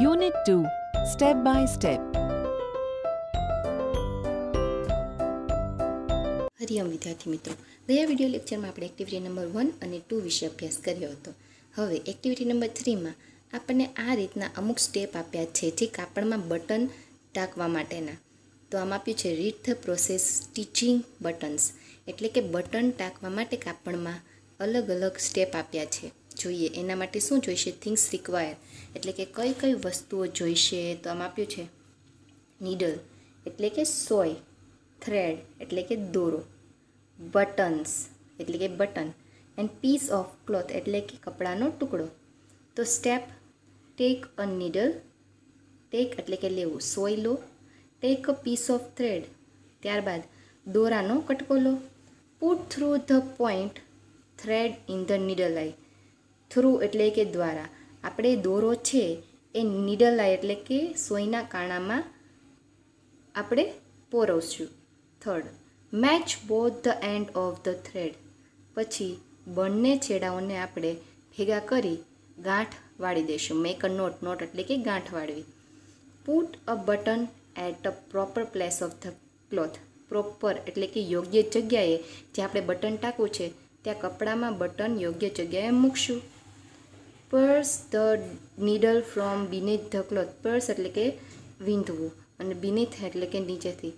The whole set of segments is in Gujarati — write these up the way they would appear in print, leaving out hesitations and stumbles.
Unit 2 Step by Step. હરિયમ વિદ્યાર્થી મિત્રો, ગયા વિડીયો લેક્ચરમાં આપણે એક્ટિવિટી નંબર 1 અને 2 વિશે અભ્યાસ કર્યો હતો. હવે એક્ટિવિટી નંબર 3માં આપણને આ રીતના અમુક સ્ટેપ આપ્યા છે જે કાપડમાં બટન ટાંકવા માટેના. તો આમ આપ્યું છે read the process stitching buttons, એટલે કે બટન ટાંકવા માટે કાપડમાં અલગ અલગ સ્ટેપ આપ્યા છે. જોઈએ એના માટે શું જોઈશે, થિંગ્સ રિક્વાયર, એટલે કે કઈ કઈ વસ્તુઓ જોઈશે. તો આમ આપ્યું છે નીડલ એટલે કે સોય, થ્રેડ એટલે કે દોરો, બટન્સ એટલે કે button, and piece of cloth એટલે કે કપડાનો ટુકડો. તો step, take a needle, take એટલે કે લેવું, સોય લો, take a piece of thread, ત્યારબાદ દોરાનો કટકો લો, put through the point thread in the needle eye, through એટલે કે દ્વારા, આપણે દોરો છે એ નીડલ આઈ એટલે કે સોયના કાણામાં આપણે પોરવશું. Third, match both the end of the thread, પછી બંને છેડાઓને આપણે ભેગા કરી ગાંઠ વાળી દઈશું. મેક અ નોટ, નોટ એટલે કે ગાંઠ વાળવી. Put a button at a proper place of the cloth, proper એટલે કે યોગ્ય જગ્યાએ, જે આપણે બટન ટાંકવું છે ત્યાં કપડામાં બટન યોગ્ય જગ્યાએ મૂકશું. Pierce the needle from beneath the cloth, pierce એટલે કે વીંધવું, અને બીનીથ એટલે કે નીચેથી,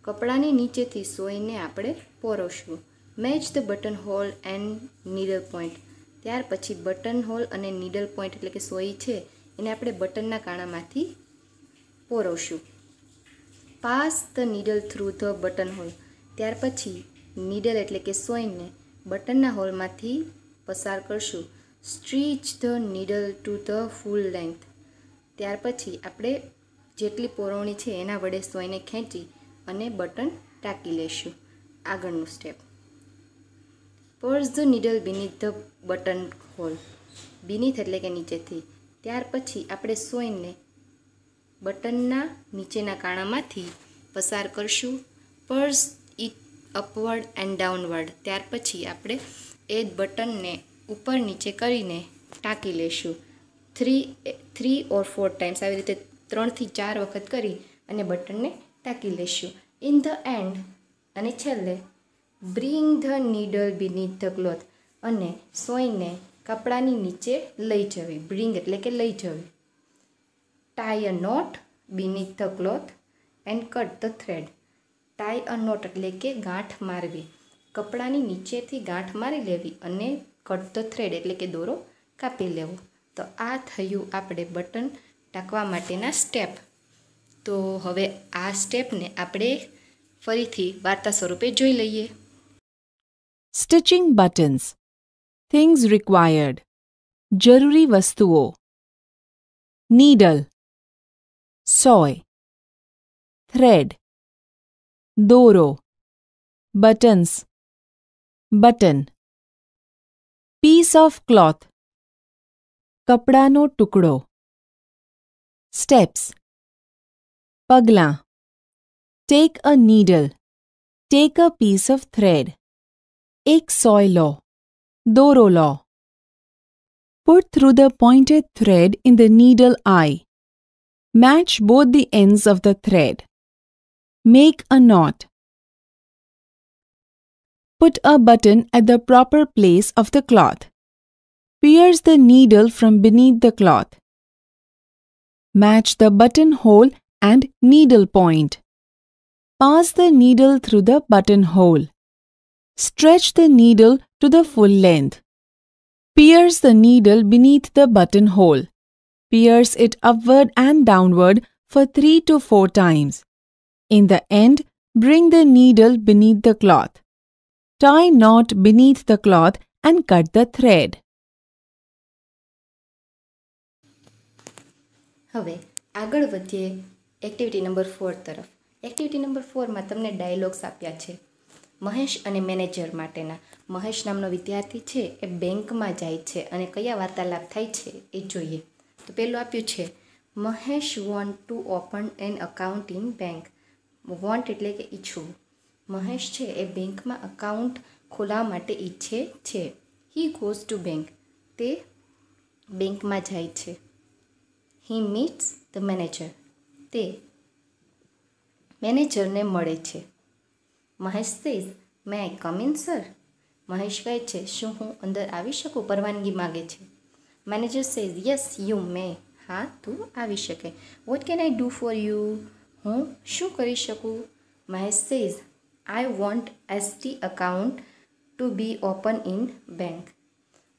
કપડાની નીચેથી સોયને આપણે પોરવશું. Match the button hole and needle point, ત્યાર પછી બટન હોલ અને નીડલ પોઈન્ટ એટલે કે સોય છે એને આપણે બટનના કાણામાંથી પોરવશું. Pass the needle through the button hole, ત્યાર પછી નીડલ એટલે કે સોયને બટનના હોલમાંથી પસાર કરશું. Stretch the needle to the full length, ત્યાર પછી આપણે જેટલી પોરવણી છે એના વડે સોયને ખેંચી અને બટન ટાંકી લેશું. આગળનું step, pierce the needle beneath the button hole, beneath એટલે કે નીચેથી, ત્યાર પછી આપણે સોયને બટનના નીચેના કાણામાંથી પસાર કરશું. Purse it upward and downward, ત્યાર પછી આપણે એ બટનને ઉપર નીચે કરીને ટાંકી લેશું. 3 or 4 ટાઈમ્સ, આવી રીતે 3 થી 4 વખત કરી અને બટનને ટાંકી લેશું. ઇન ધ એન્ડ, અને છેલ્લે bring the needle beneath the cloth, અને સોયને કપડાની નીચે લઈ જવી. બ્રિંગ એટલે કે લઈ જવી. Tie a knot beneath the cloth and cut the thread, tie a knot એટલે કે ગાંઠ મારવી, કપડાની નીચેથી ગાંઠ મારી લેવી, અને કટ ધ થ્રેડ એટલે કે દોરો કાપી લેવો. તો આ થયું આપણે બટન ટાંકવા માટેના સ્ટેપ. તો હવે આ સ્ટેપને આપણે ફરીથી વાર્તા સ્વરૂપે જોઈ લઈએ. Stitching buttons. Things required. જરૂરી વસ્તુઓ. Needle, soy, thread, દોરો, buttons, button, piece of cloth, કપડાનો ટુકડો. Steps. પગલાં. Take a needle. Take a piece of thread. એક સોય લો. દોરો લો. Put through the pointed thread in the needle eye. Match both the ends of the thread. Make a knot. Put a button at the proper place of the cloth. Pierce the needle from beneath the cloth. Match the button hole and needle point. Pass the needle through the button hole. Stretch the needle to the full length. Pierce the needle beneath the button hole. Pierce it upward and downward for 3 to 4 times. In the end, bring the needle beneath the cloth. Tie knot beneath the cloth and cut the thread. હવે આગળ વધીએ એક્ટિવિટી નંબર 4 તરફ. એક્ટિવિટી નંબર 4માં તમને ડાયલોગ્સ આપ્યા છે મહેશ અને મેનેજર માટેના. મહેશ નામનો વિદ્યાર્થી છે એ બેંકમાં જાય છે અને કયા વાર્તાલાપ થાય છે એ જોઈએ. તો પહેલું આપ્યું છે, Mahesh want to open an account in bank. Want એટલે કે ઈચ્છવું. મહેશ છે એ બેંકમાં અકાઉન્ટ ખોલાવવા માટે ઈચ્છે છે. હી ગોઝ ટુ બેંક, તે બેંકમાં જાય છે. He meets the manager. તે મેનેજરને મળે છે. Mahesh says, may I come in sir? Mahesh કહે છે, શું હું અંદર આવી શકું? પરવાનગી માગે છે. Manager says, yes you may. હા, તું આવી શકે. What can I do for you? હું શું કરી શકું? Mahesh says, I want ST account to be open in bank.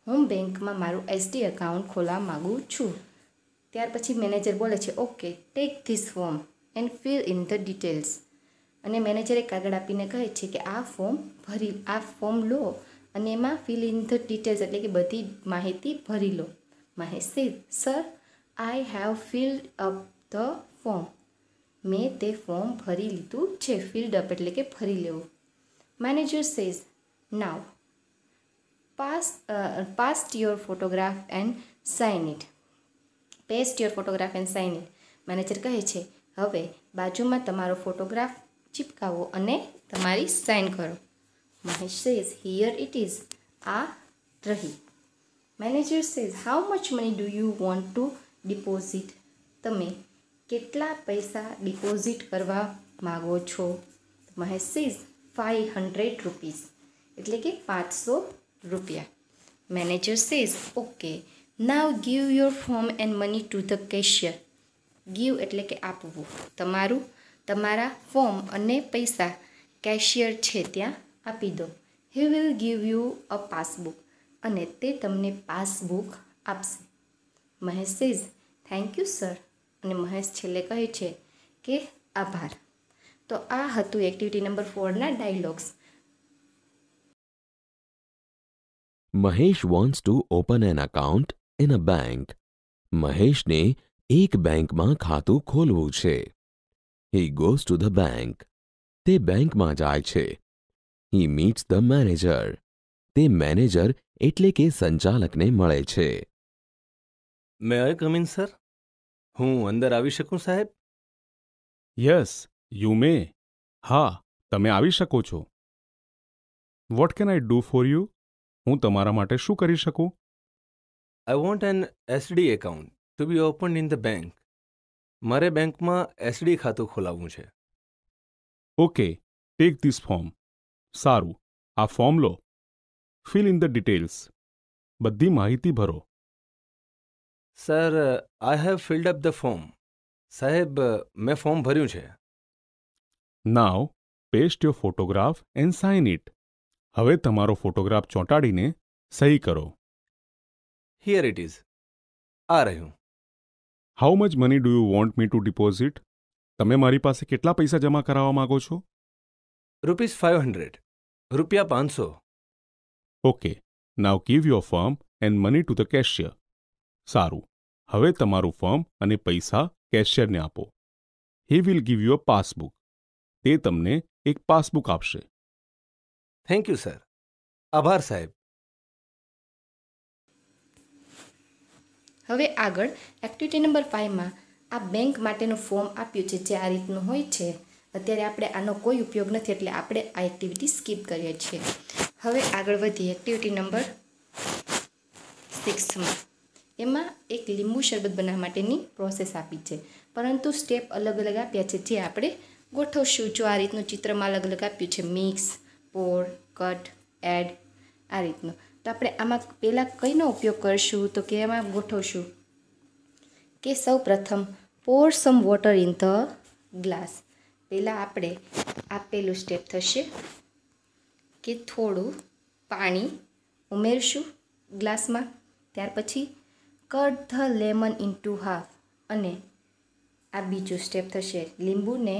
હું બેંકમાં મારું એસટી એકાઉન્ટ ખોલવા માગું છું. ત્યાર પછી મેનેજર બોલે છે, okay, take this form and fill in the details. અને મેનેજરે કાગળ આપીને કહે છે કે આ ફોર્મ લો અને એમાં ફિલ ઇન ધ ડિટેલ્સ એટલે કે બધી માહિતી ભરી લો. Mahesh says, sir, I have filled up the form. મેં તે ફોર્મ ભરી લીધું છે. ફિલ્ડ અપ એટલે કે ભરી લેવું. Manager says, now paste your photograph and sign it. Paste your photograph and sign it. Manager કહે છે, હવે બાજુમાં તમારો ફોટોગ્રાફ ચિપકાવો અને તમારી સાઇન કરો. Mahesh says, here it is. આ રહી. Manager says, how much money do you want to deposit? તમે કેટલા પૈસા ડિપોઝિટ કરવા માગો છો? મહેશ સેઝ, 500 રૂપીસ એટલે કે 500 રૂપિયા. Manager says, okay, now give your form and money to the cashier. Give એટલે કે આપવું. તમારા ફોર્મ અને પૈસા કેશિયર છે ત્યાં આપી દો. He will give you a passbook. અને તે તમને પાસબુક આપશે. Mahesh says, thank you sir. અને મહેશ છેલ્લે કહે છે કે આભાર. તો આ હતું એક્ટિવિટી નંબર 4 ના dialogues. Mahesh wants to open an account in a bank. મહેશને એક બેંકમાં ખાતું ખોલવું છે. He goes to the bank. તે બેંકમાં જાય છે. He meets the manager. તે મેનેજર એટલે કે સંચાલકને મળે છે. May I come in sir? હું અંદર આવી શકું સાહેબ? Yes you may. હા, તમે આવી શકો છો. What can I do for you? હું તમારા માટે શું કરી શકું? I want an SD account to be open in the bank. મારે બેંકમાં એસડી ખાતું ખોલાવવું છે. Okay, take this form. સારું, આ ફોર્મ લો. Fill in the details. બધી માહિતી ભરો. Sir, I have filled up the form. સાહેબ, મેં ફોર્મ ભર્યું છે. Now paste your photograph and sign it. હવે તમારો ફોટોગ્રાફ ચોંટાડીને સહી કરો. Here it is. આ રહ્યું. How much money do you want me to deposit? તમે મારી પાસે કેટલા પૈસા જમા કરાવવા માંગો છો? ₹500. રૂપિયા 500. Okay, now give your firm and money to the cashier. સારું, હવે તમારું ફર્મ અને પૈસા કેશિયરને આપો. He will give you a passbook. તે તમને એક પાસબુક આપશે. Thank you sir. આભાર સાહેબ. હવે આગળ એક્ટિવિટી નંબર 5માં આ બેંક માટેનું ફોર્મ આપ્યું છે જે આ રીતનું હોય છે. અત્યારે આપણે આનો કોઈ ઉપયોગ નથી એટલે આપણે આ એક્ટિવિટી સ્કીપ કરીએ છીએ. હવે આગળ વધીએ એક્ટિવિટી નંબર 6માં. એમાં એક લીંબુ શરબત બનાવવા માટેની પ્રોસેસ આપી છે, પરંતુ સ્ટેપ અલગ અલગ આપ્યા છે જે આપણે ગોઠવશું. જો આ રીતનું ચિત્રમાં અલગ અલગ આપ્યું છે, મિક્સ, પોર, કટ, એડ, આ રીતનું. તો આપણે આમાં પહેલાં કઈનો ઉપયોગ કરશું તો કે એમાં ગોઠવશું કે સૌ પ્રથમ પોર some water in the glass. પહેલાં આપણે આપેલું સ્ટેપ થશે કે થોડું પાણી ઉમેરશું ગ્લાસમાં. ત્યાર પછી cut the lemon into half. અને આ બીજું સ્ટેપ થશે, લીંબુને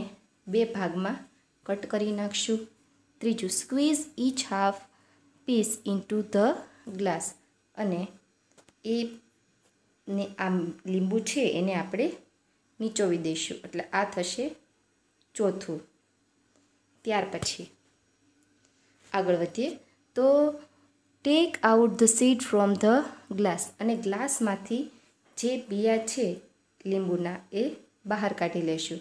2 ભાગમાં કટ કરી નાખશું. ત્રીજું, squeeze each half piece into the glass. અને આ લીંબુ છે એને આપણે નીચોવી દઈશું એટલે આ થશે ચોથું. ત્યાર પછી આગળ વધીએ તો tech out the seed from the glass. અને ગ્લાસમાંથી જે બિયા છે લીંબુના એ બહાર કાઢી લેશું.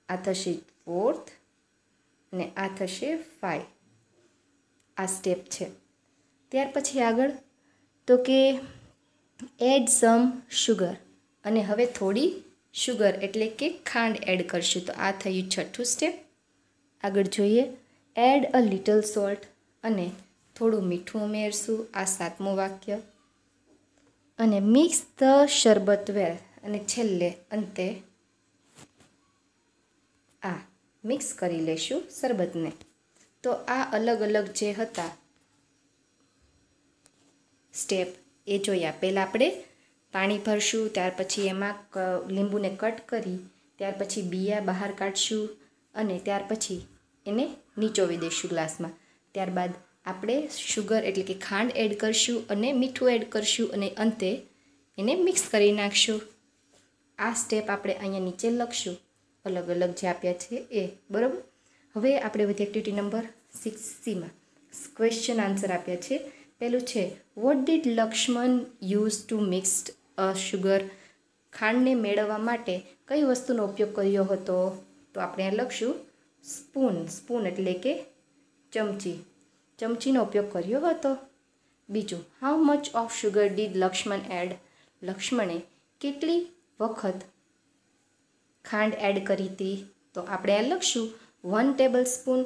આ થશે 4th અને આ થશે 5. આ સ્ટેપ છે. ત્યાર પછી આગળ તો કે એડ સમ શુગર. અને હવે થોડી શુગર એટલે કે ખાંડ એડ કરશું. તો આ થયું છઠ્ઠું સ્ટેપ. આગળ જોઈએ, એડ અ લિટલ સોલ્ટ અને થોડું મીઠું ઉમેરશું. આ સાતમું વાક્ય. અને મિક્સ ધ શરબત વેલ અને છેલ્લે અંતે આ મિક્સ કરી લેશું શરબતને. તો આ અલગ અલગ જે હતા સ્ટેપ એ જોયા. પહેલાં આપણે પાણી ભરશું, ત્યાર પછી એમાં લીંબુને કટ કરી, ત્યાર પછી બિયા બહાર કાઢશું અને ત્યાર પછી એને નીચોવી દઈશું ગ્લાસમાં. ત્યારબાદ આપણે શુગર એટલે કે ખાંડ એડ કરશું અને મીઠું એડ કરશું અને અંતે એને મિક્સ કરી નાખશું. આ સ્ટેપ આપણે અહીંયા નીચે લખશું, અલગ અલગ જે આપ્યા છે એ. બરાબર. હવે આપણે વધી activity number 6C question answer આપ્યા છે. પહેલું છે, what did Lakshman use to mixed a sugar? ખાંડને મેળવવા માટે કઈ વસ્તુનો ઉપયોગ કર્યો હતો? તો આપણે અહીં લખશું સ્પૂન. સ્પૂન એટલે કે ચમચી. ચમચીનો ઉપયોગ કર્યો હતો. બીજું, how much of sugar did Lakshman add? લક્ષ્મણે કેટલી વખત ખાંડ એડ કરી હતી? તો આપણે અહીં લખશું 1 tablespoon.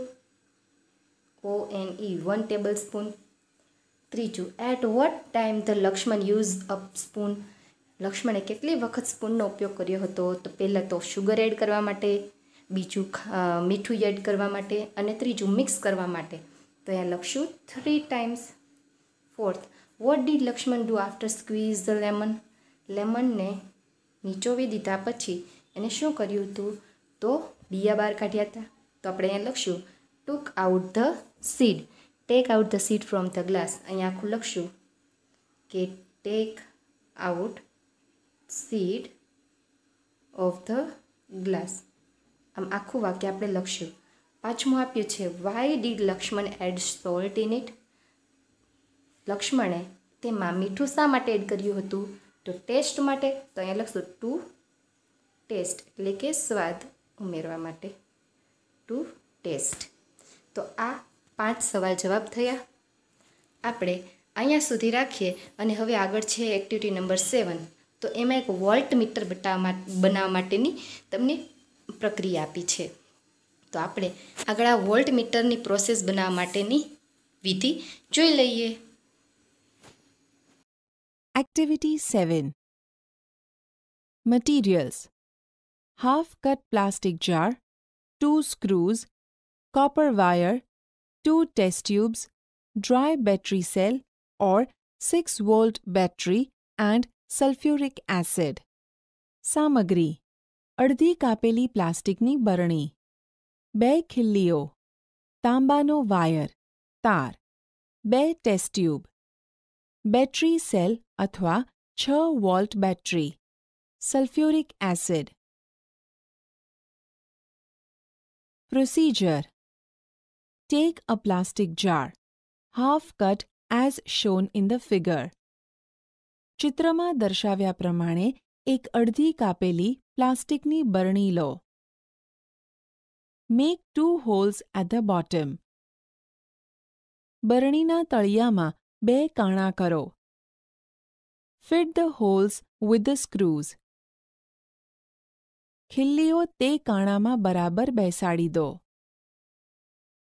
ONE 1 tablespoon. ત્રીજું, at what time the Lakshman use up spoon? લક્ષ્મણે કેટલી વખત સ્પૂનનો ઉપયોગ કર્યો હતો? તો પહેલાં તો શુગર એડ કરવા માટે, બીજું મીઠું એડ કરવા માટે અને ત્રીજું મિક્સ કરવા માટે. તો અહીંયા લખશું 3 times. Fourth, what did Lakshman do after squeeze the lemon? લેમનને નીચોવી દીધા પછી એને શું કર્યું હતું? તો બિયા બહાર કાઢ્યા હતા. તો આપણે અહીંયા લખશું took out the seed. Take out the seed from the glass. અહીંયા આખું લખશું કે take out seed of the glass. આમ આખું વાક્ય આપણે લખશું. પાંચમું આપ્યું છે, why did Lakshman add salt in it? લક્ષ્મણે તેમાં મીઠું શા માટે એડ કર્યું હતું? તો ટેસ્ટ માટે. તો અહીંયા લખશું ટુ ટેસ્ટ એટલે કે સ્વાદ ઉમેરવા માટે. To taste. તો આ 5 સવાલ જવાબ થયા. આપણે અહીંયા સુધી રાખીએ અને હવે આગળ છે એક્ટિવિટી નંબર 7. તો એમાં એક વોલ્ટ મીટર બનાવવા માટેની તમને પ્રક્રિયા આપી છે. તો આપણે આગળ આ વોલ્ટ મીટરની પ્રોસેસ બનાવવા માટેની વિધિ જોઈ લઈએ. Activity 7. Materials: half cut plastic jar, 2 screws, copper wire, 2 test tubes, dry battery cell or 6-volt battery and sulfuric acid. સામગ્રી: અડધી કાપેલી પ્લાસ્ટિકની બરણી, 2 ખિલ્લીઓ, તાંબાનો વાયર તાર, 2 ટેસ્ટ ટ્યુબ, બેટરી સેલ અથવા 6 volt battery, sulphuric acid. Procedure: Take a plastic jar, half cut as shown in the figure. ચિત્રમાં દર્શાવ્યા પ્રમાણે એક અડધી કાપેલી પ્લાસ્ટિકની બરણી લો. Make 2 holes at the bottom. બરણીના તળિયામાં 2 કાણા કરો. Fit the holes with the screws. ખિલ્લીઓ તે કાણામાં બરાબર બેસાડી દો.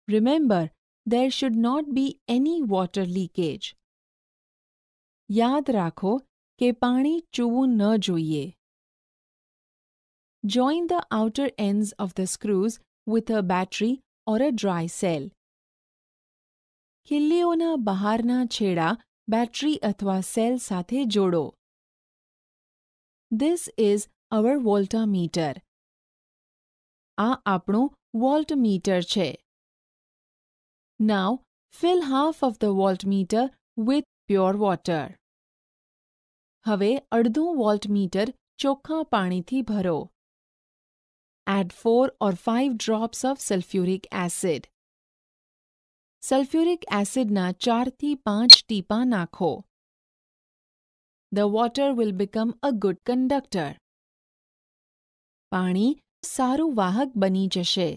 Remember, there should not be any water leakage. યાદ રાખો કે પાણી ચૂવું ન જોઈએ. Join the outer ends of the screws with a battery or a dry cell. ખિલ્લીઓના બહારના છેડા બેટરી અથવા સેલ સાથે જોડો. This is our voltmeter. આ આપણું voltmeter છે. Now fill half of the voltmeter with pure water. હવે અડધું વોલ્ટમીટર ચોખ્ખા પાણીથી ભરો. Add 4 or 5 drops of sulfuric acid. Sulphuric એસિડના 4 થી 5 ટીપાં નાખો. The water will become a good conductor. પાણી સારું વાહક બની જશે.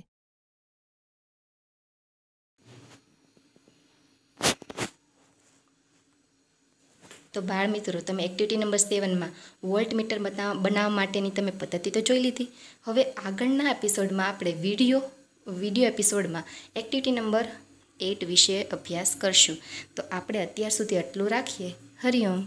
તો બાળ મિત્રો, તમે એક્ટિવિટી નંબર 7માં વોલ્ટમીટર બનાવવા માટેની તમે પદ્ધતિ તો જોઈ લીધી. હવે આગળના એપિસોડમાં આપણે વિડીયો એપિસોડમાં એક્ટિવિટી નંબર 8 વિશે અભ્યાસ કરશું. તો આપણે અત્યાર સુધી આટલું રાખીએ. હરિઓમ.